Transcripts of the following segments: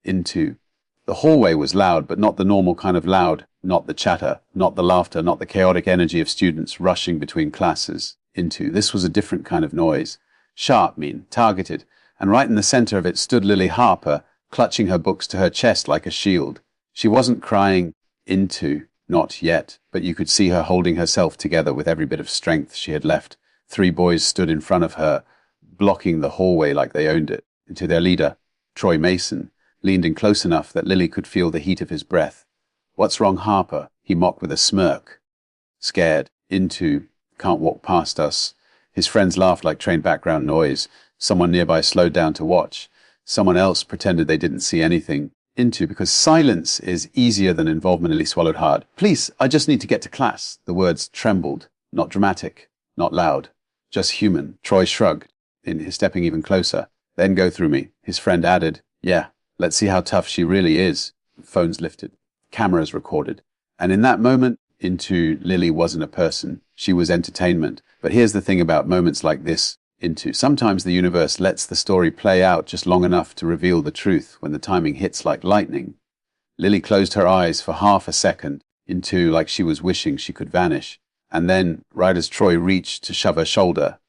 into. The hallway was loud, but not the normal kind of loud, not the chatter, not the laughter, not the chaotic energy of students rushing between classes. Into. This was a different kind of noise. Sharp, targeted, and right in the center of it stood Lily Harper, clutching her books to her chest like a shield. She wasn't crying into, not yet, but you could see her holding herself together with every bit of strength she had left. 3 boys stood in front of her, blocking the hallway like they owned it. Into their leader, Troy Mason, leaned in close enough that Lily could feel the heat of his breath. "What's wrong, Harper?" he mocked with a smirk. Scared. Into, "Can't walk past us." His friends laughed like train background noise. Someone nearby slowed down to watch. Someone else pretended they didn't see anything. Into, because silence is easier than involvement. Lily swallowed hard. "Please, I just need to get to class." The words trembled. Not dramatic, not loud, just human. Troy shrugged, stepping even closer. "Then go through me." His friend added, "Yeah, let's see how tough she really is." Phones lifted. Cameras recorded. And in that moment, Into, Lily wasn't a person. She was entertainment. But here's the thing about moments like this, Into. Sometimes the universe lets the story play out just long enough to reveal the truth when the timing hits like lightning. Lily closed her eyes for half a second, Into, like she was wishing she could vanish. And then, right as Troy reached to shove her shoulder,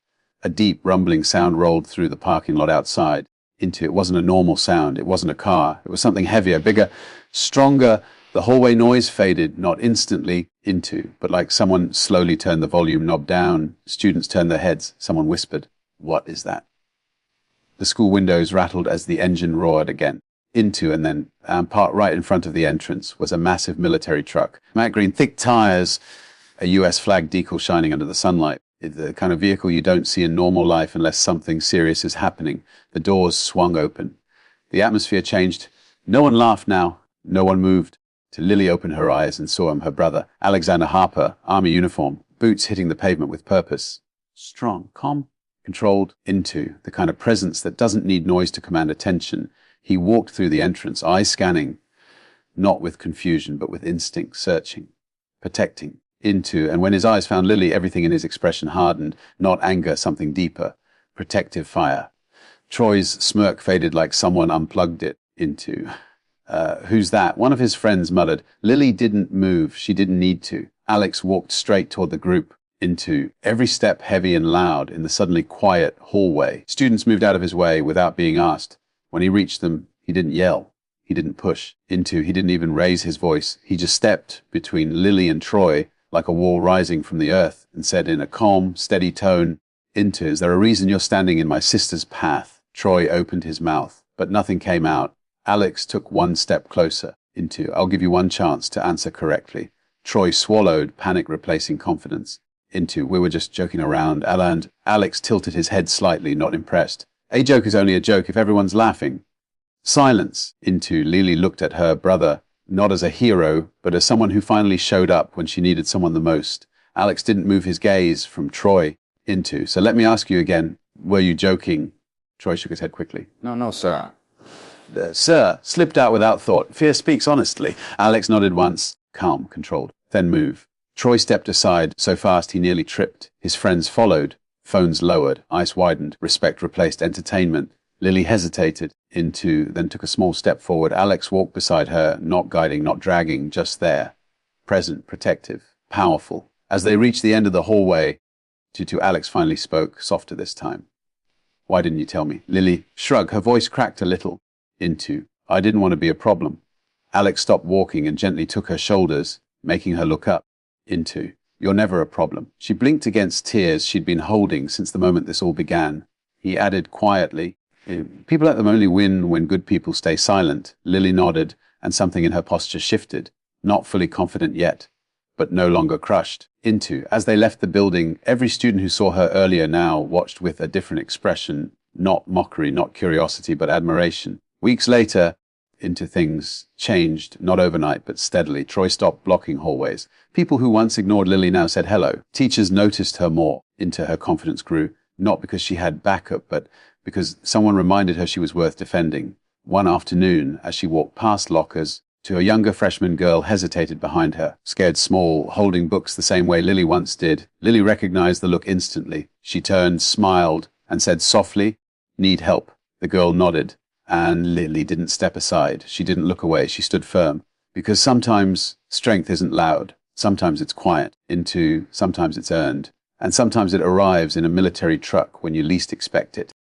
a deep, rumbling sound rolled through the parking lot outside. Into, it wasn't a normal sound. It wasn't a car. It was something heavier, bigger, stronger. The hallway noise faded, not instantly, Into, but like someone slowly turned the volume knob down. Students turned their heads. Someone whispered, "What is that?" The school windows rattled as the engine roared again. Into, and then parked right in front of the entrance, was a massive military truck. Matte green, thick tires, a US flag decal shining under the sunlight. The kind of vehicle you don't see in normal life unless something serious is happening. The doors swung open. The atmosphere changed. No one laughed now. No one moved. Till Lily opened her eyes and saw him, her brother, Alexander Harper, army uniform, boots hitting the pavement with purpose. Strong, calm, controlled. Into, the kind of presence that doesn't need noise to command attention. He walked through the entrance, eyes scanning, not with confusion, but with instinct, searching, protecting. Into, and when his eyes found Lily, everything in his expression hardened. Not anger, something deeper. Protective fire. Troy's smirk faded like someone unplugged it. Into. "Who's that?" One of his friends muttered. Lily didn't move. She didn't need to. Alex walked straight toward the group. Into, every step heavy and loud in the suddenly quiet hallway. Students moved out of his way without being asked. When he reached them, he didn't yell. He didn't push. Into, he didn't even raise his voice. He just stepped between Lily and Troy like a wall rising from the earth and said in a calm, steady tone, "Into, is there a reason you're standing in my sister's path?" Troy opened his mouth, but nothing came out. Alex took one step closer. Into, "I'll give you one chance to answer correctly." Troy swallowed, panic replacing confidence. Into, "We were just joking around." Alex tilted his head slightly, not impressed. "A joke is only a joke if everyone's laughing." Silence. Into, Lily looked at her brother, not as a hero, but as someone who finally showed up when she needed someone the most. Alex didn't move his gaze from Troy. Into, "So let me ask you again, were you joking?" Troy shook his head quickly. No, sir. The "sir" slipped out without thought. Fear speaks honestly. Alex nodded once, calm, controlled. "Then move." Troy stepped aside so fast he nearly tripped. His friends followed. Phones lowered. Eyes widened. Respect replaced entertainment. Lily hesitated. Into, then took a small step forward. Alex walked beside her, not guiding, not dragging, just there. Present, protective, powerful. As they reached the end of the hallway, to Alex finally spoke, softer this time. "Why didn't you tell me?" Lily shrugged. Her voice cracked a little. Into, "I didn't want to be a problem." Alex stopped walking and gently took her shoulders, making her look up. Into, "You're never a problem." She blinked against tears she'd been holding since the moment this all began. He added quietly, "People let them only win when good people stay silent." Lily nodded, and something in her posture shifted, not fully confident yet, but no longer crushed. Into, as they left the building, every student who saw her earlier now watched with a different expression, not mockery, not curiosity, but admiration. Weeks later, Into, things changed, not overnight, but steadily. Troy stopped blocking hallways. People who once ignored Lily now said hello. Teachers noticed her more. Into, her confidence grew, not because she had backup, but because someone reminded her she was worth defending. One afternoon, as she walked past lockers, a younger freshman girl hesitated behind her, scared small, holding books the same way Lily once did. Lily recognized the look instantly. She turned, smiled, and said softly, "Need help?" The girl nodded. And Lily didn't step aside. She didn't look away. She stood firm. Because sometimes strength isn't loud. Sometimes it's quiet. Sometimes it's earned. And sometimes it arrives in a military truck when you least expect it.